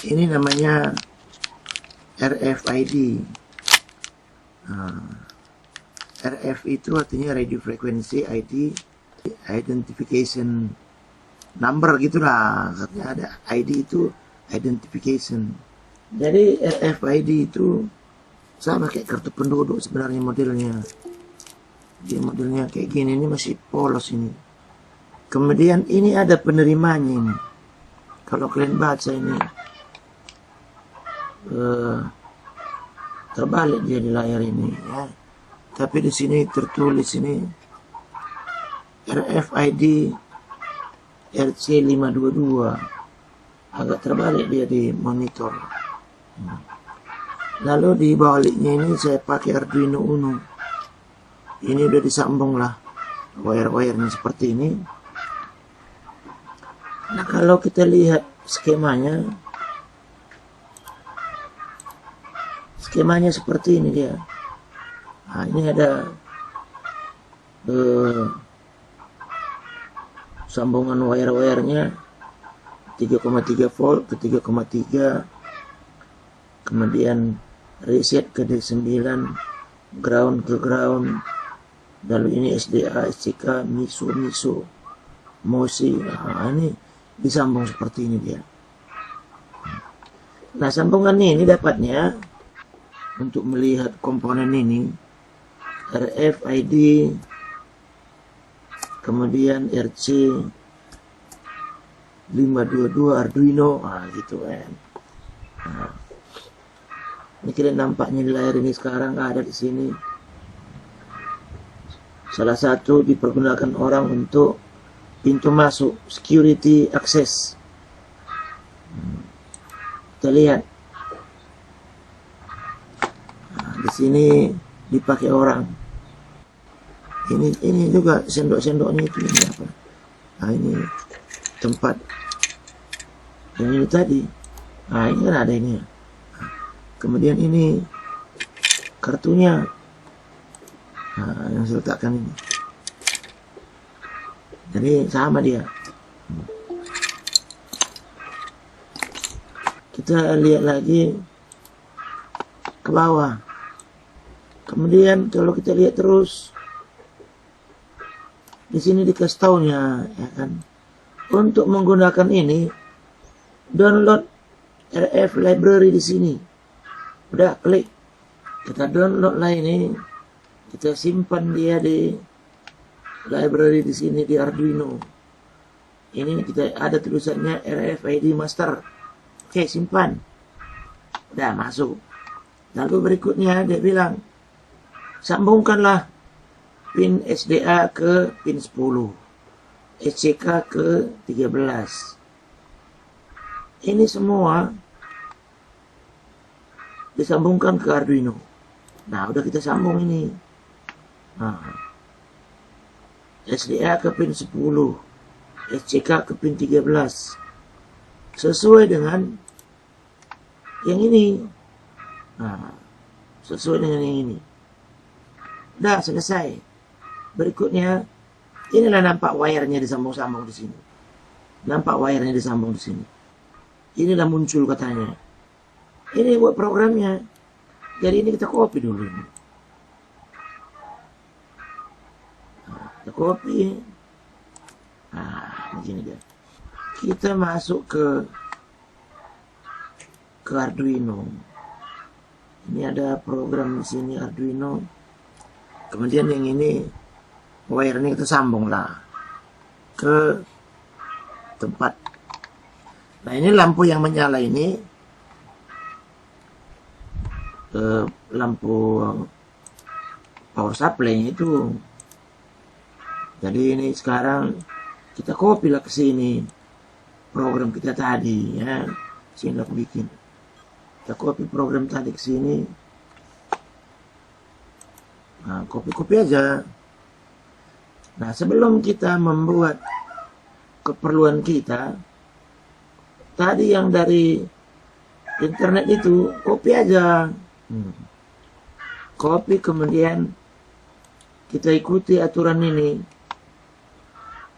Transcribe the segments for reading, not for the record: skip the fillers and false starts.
Ini namanya RFID. RF itu artinya radio frequency ID, identification number gitulah. Artinya ada ID itu identification. Jadi RFID itu sama kayak kartu penduduk sebenarnya modelnya. Dia modelnya kayak gini, ini masih polos ini. Kemudian ini ada penerimanya ini. Kalau kalian baca ini, terbalik dia di layar ini ya. Tapi di sini tertulis ini RFID RC522. Agak terbalik dia di monitor. Lalu di baliknya ini saya pakai Arduino Uno. Ini udah disambung lah wire-wirenya seperti ini. Nah, kalau kita lihat skemanya seperti ini dia. Nah, ini ada sambungan wire-wirenya 3,3 volt ke 3,3, kemudian reset ke D9, ground ke ground, lalu ini SDA, SCK, MISO, MOSI. Nah, ini disambung seperti ini dia. Nah, sambungan ini dapatnya untuk melihat komponen ini RFID, kemudian RC522 Arduino, gitu kan. Nah, ini kalian nampaknya di layar ini sekarang ada di sini. Salah satu dipergunakan orang untuk pintu masuk, security access. Kita lihat. Nah, di sini dipakai orang. Ini juga sendok-sendoknya itu ini apa? Nah, ini tempat yang ini tadi. Nah, ini kan ada ini. Kemudian ini kartunya. Nah, yang saya letakkan ini. Jadi sama dia. Kita lihat lagi ke bawah. Kemudian kalau kita lihat terus, di sini dikasih taunya, ya kan, untuk menggunakan ini, download RF library di sini. Udah klik, kita download lah ini, kita simpan dia di library di sini di Arduino. Ini kita ada tulisannya RFID Master. Oke, simpan. Udah masuk. Lalu berikutnya dia bilang, sambungkanlah pin SDA ke pin 10, SCK ke 13. Ini semua disambungkan ke Arduino. Nah, udah kita sambung ini. Nah, SDA ke pin 10, SCK ke pin 13. Sesuai dengan yang ini. Nah, sesuai dengan yang ini. Udah selesai. Berikutnya, inilah nampak wirenya disambung-sambung di sini. Nampak wirenya disambung di sini. Inilah muncul katanya. Ini buat programnya. Jadi ini kita copy dulu. Nah, kita copy. Nah, begini dia. Kita masuk ke Arduino. Ini ada program di sini Arduino. Kemudian yang ini wire-nya kita sambung lah ke tempat. Nah, ini lampu yang menyala ini lampu power supply itu. Jadi ini sekarang kita copy lah ke sini program kita tadi ya. Sini aku bikin. Kita copy program tadi ke sini. Nah, copy aja. Nah, sebelum kita membuat keperluan kita, tadi yang dari internet itu, copy aja. Copy, kemudian kita ikuti aturan ini.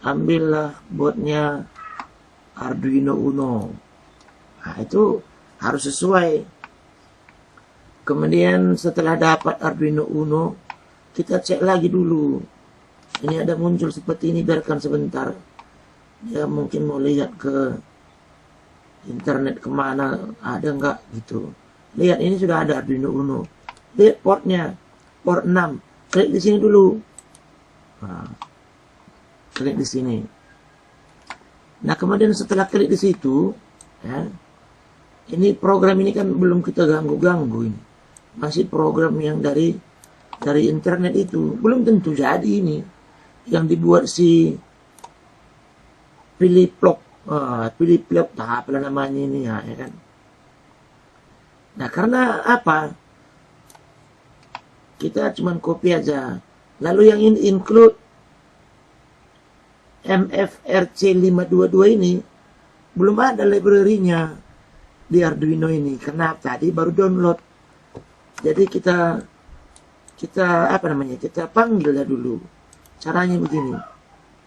Ambillah boardnya Arduino Uno. Nah, itu harus sesuai. Kemudian setelah dapat Arduino Uno, kita cek lagi dulu. Ini ada muncul seperti ini, biarkan sebentar. Dia mungkin mau lihat ke internet kemana, ada nggak gitu. Lihat, ini sudah ada Arduino Uno. Lihat portnya, port 6. Klik di sini dulu. Nah, klik di sini. Nah, kemudian setelah klik di situ, ya, ini program ini kan belum kita ganggu-ganggu ini. Masih program yang dari internet itu. Belum tentu jadi ini. Yang dibuat si Philip Lock, apalah namanya ini ya kan. Nah, karena apa? Kita cuman copy aja. Lalu yang ini include MFRC 522 ini belum ada library-nya di Arduino ini. Karena tadi baru download. Jadi kita apa namanya? Kita panggil ya dulu. Caranya begini.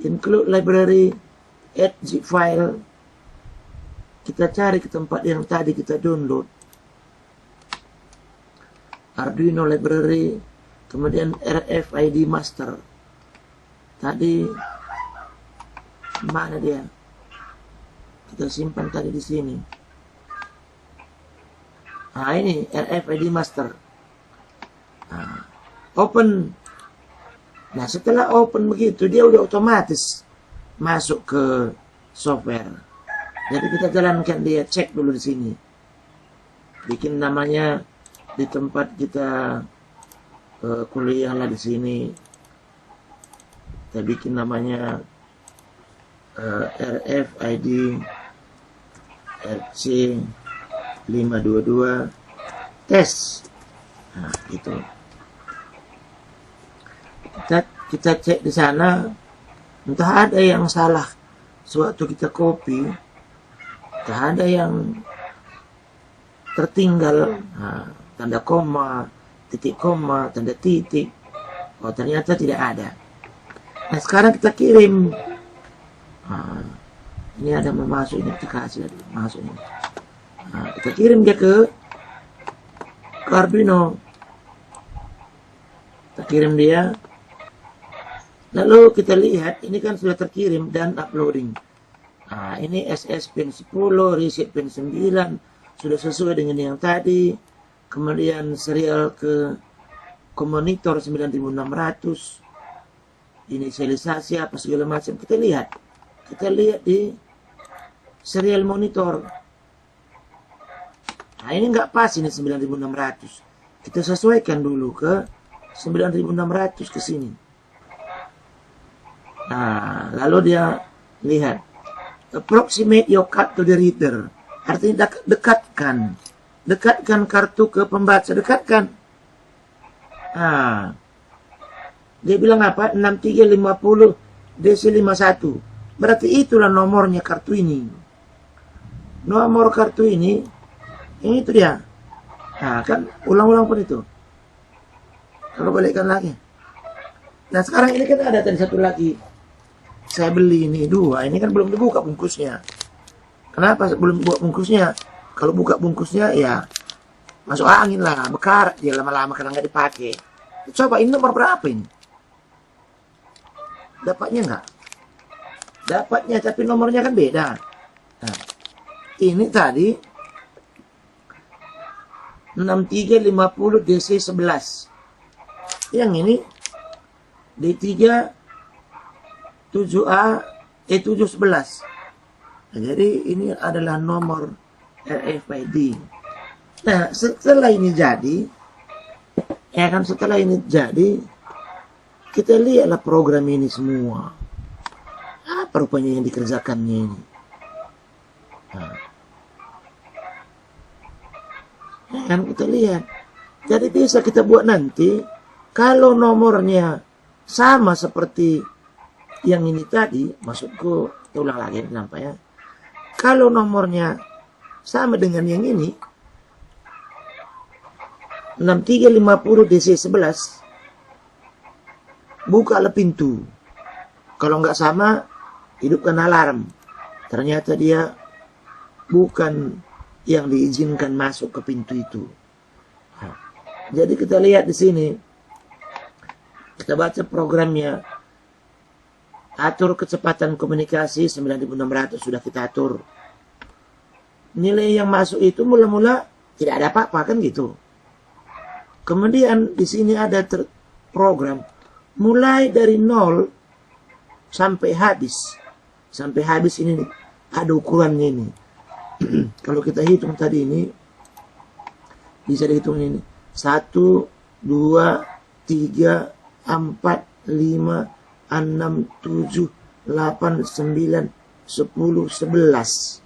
Include library, add zip file. Kita cari ke tempat yang tadi kita download. Arduino library, kemudian RFID master. Tadi mana dia? Kita simpan tadi di sini. Nah, ini RFID master. Nah, open. Nah, setelah open begitu, dia udah otomatis masuk ke software. Jadi kita jalankan dia, cek dulu di sini. Bikin namanya di tempat kita kuliah lah di sini. Kita bikin namanya RFID RC 522 tes. Nah, gitu. Kita cek di sana, entah ada yang salah sewaktu kita copy, entah ada yang tertinggal, nah, tanda koma, titik koma, tanda titik. Oh, ternyata tidak ada. Nah, sekarang kita kirim. Nah, ini ada mau masuk, ini kita kasih masuk ini. Nah, kita kirim dia ke Arduino. Kita kirim dia. Lalu kita lihat, ini kan sudah terkirim dan uploading. Nah, ini SS pin 10, reset pin 9, sudah sesuai dengan yang tadi. Kemudian serial ke monitor 9600. Inisialisasi apa segala macam. Kita lihat di serial monitor. Nah, ini nggak pas ini 9600. Kita sesuaikan dulu ke 9600 ke sini. Nah, lalu dia lihat approximate your card to the reader. Artinya dekatkan kartu ke pembaca, dekatkan. Nah, dia bilang apa? 6350 DC51. Berarti itulah nomornya kartu ini. Nomor kartu ini, yang itu dia. Nah, kan ulang-ulang pun itu. Kalau balikkan lagi. Nah, sekarang ini kan ada tadi satu lagi. Saya beli ini 2. Ini kan belum dibuka bungkusnya. Kenapa belum buka bungkusnya? Kalau buka bungkusnya ya masuk angin lah, bekarat dia lama-lama karena nggak dipakai. Coba ini nomor berapa ini? Dapatnya nggak? Dapatnya, tapi nomornya kan beda. Nah, ini tadi 6350 DC11. Yang ini D3 7A 711. Nah, jadi ini adalah nomor RFID. Nah, setelah ini jadi, kita lihatlah program ini semua. Apa rupanya yang dikerjakannya ini? Nah, kan kita lihat. Jadi bisa kita buat nanti, kalau nomornya sama seperti yang ini tadi, maksudku, kita ulang lagi nampaknya. Kalau nomornya sama dengan yang ini, 6350 DC11, bukalah pintu. Kalau nggak sama, hidupkan alarm. Ternyata dia bukan yang diizinkan masuk ke pintu itu. Jadi kita lihat di sini, kita baca programnya, atur kecepatan komunikasi 9600 sudah kita atur. Nilai yang masuk itu mula-mula tidak ada apa-apa kan gitu. Kemudian di sini ada program mulai dari 0 sampai habis. Sampai habis ini nih, ada ukurannya ini. Kalau kita hitung tadi ini, bisa dihitung ini. 1, 2, 3, 4, 5, 6, 7, 8, 9, 10, 11.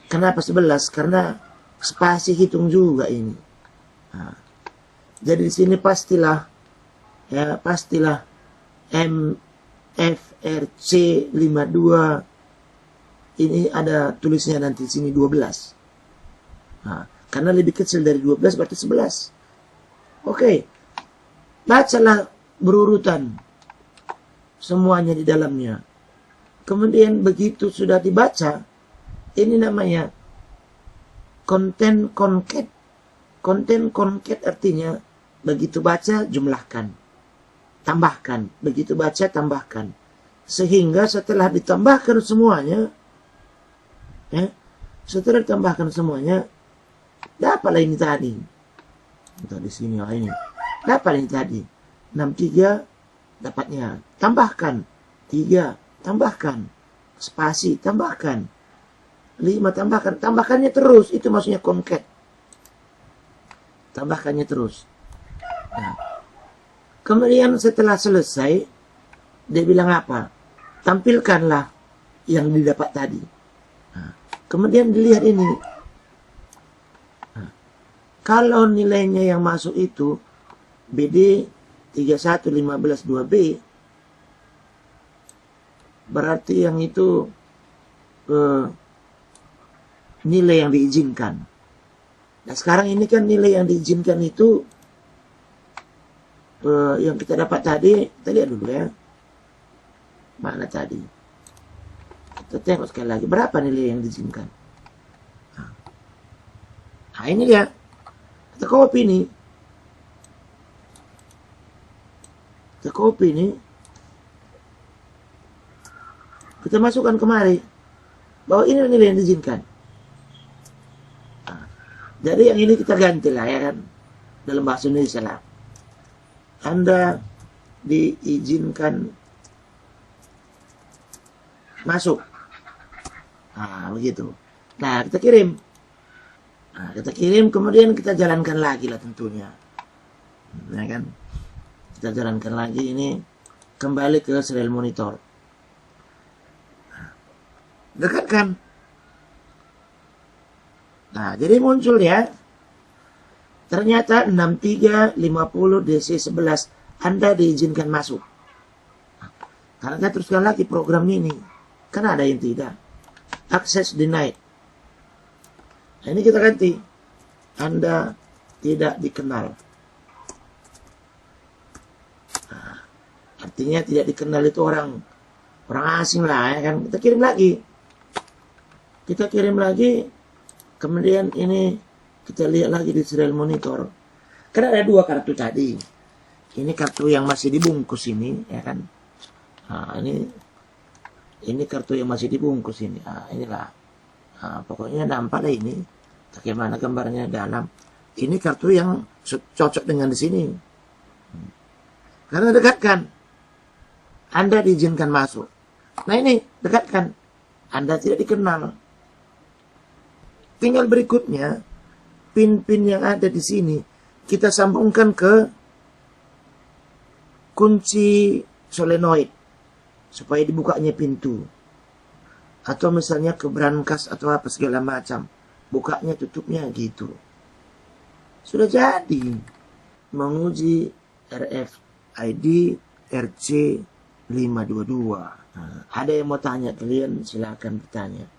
Kenapa 11? Karena spasi hitung juga ini. Nah, jadi di sini pastilah MFRC 52 ini ada tulisnya nanti di sini 12. Nah, karena lebih kecil dari 12 berarti 11. Oke. Bacalah berurutan semuanya di dalamnya. Kemudian begitu sudah dibaca, ini namanya konten concat. Konten concat artinya begitu baca jumlahkan, tambahkan, begitu baca tambahkan. Sehingga setelah ditambahkan semuanya, setelah ditambahkan semuanya, dapatlah ini tadi. Entah di sini ini. Dapat ini tadi. 63 dapatnya. Tambahkan 3, tambahkan spasi, tambahkan 5, tambahkan. Tambahkannya terus, itu maksudnya concat. Tambahkannya terus. Nah, kemudian setelah selesai, dia bilang apa? Tampilkanlah yang didapat tadi. Nah, kemudian dilihat ini. Nah, kalau nilainya yang masuk itu BD 31152B, berarti yang itu nilai yang diizinkan. Nah sekarang ini kan nilai yang diizinkan itu yang kita dapat tadi, kita lihat dulu ya. Mana tadi? Kita tengok sekali lagi, berapa nilai yang diizinkan. Nah ini dia. Kita copy nih. Kita copy nih. Kita masukkan kemari. Bahwa ini nilai yang diizinkan. Jadi yang ini kita ganti lah ya kan. Dalam bahasa Indonesia lah. Anda diizinkan masuk. Nah begitu. Nah kita kirim. Nah kita kirim kemudian kita jalankan lagi lah tentunya. Ya kan. Kita jalankan lagi ini. Kembali ke serial monitor. Dekatkan. Nah, jadi muncul ya. Ternyata 6350 DC11 Anda diizinkan masuk. Karena kita teruskan lagi program ini. Karena ada yang tidak. Access denied. Nah, ini kita ganti. Anda tidak dikenal. Nah, artinya tidak dikenal itu orang asing lah ya kan. Kita kirim lagi. Kita kirim lagi. Kemudian ini kita lihat lagi di serial monitor. Karena ada 2 kartu tadi. Ini kartu yang masih dibungkus ini, ya kan? Nah, ini kartu yang masih dibungkus ini. Nah, inilah. Nah, pokoknya nampak lah ini. Bagaimana gambarnya dalam. Ini kartu yang cocok dengan di sini. Karena dekatkan. Anda diizinkan masuk. Nah ini, dekatkan. Anda tidak dikenal. Tinggal berikutnya, pin-pin yang ada di sini, kita sambungkan ke kunci solenoid, supaya dibukanya pintu. Atau misalnya ke brankas atau apa segala macam. Bukanya, tutupnya gitu. Sudah jadi. Menguji RFID RC522. Nah, ada yang mau tanya kalian, silakan bertanya.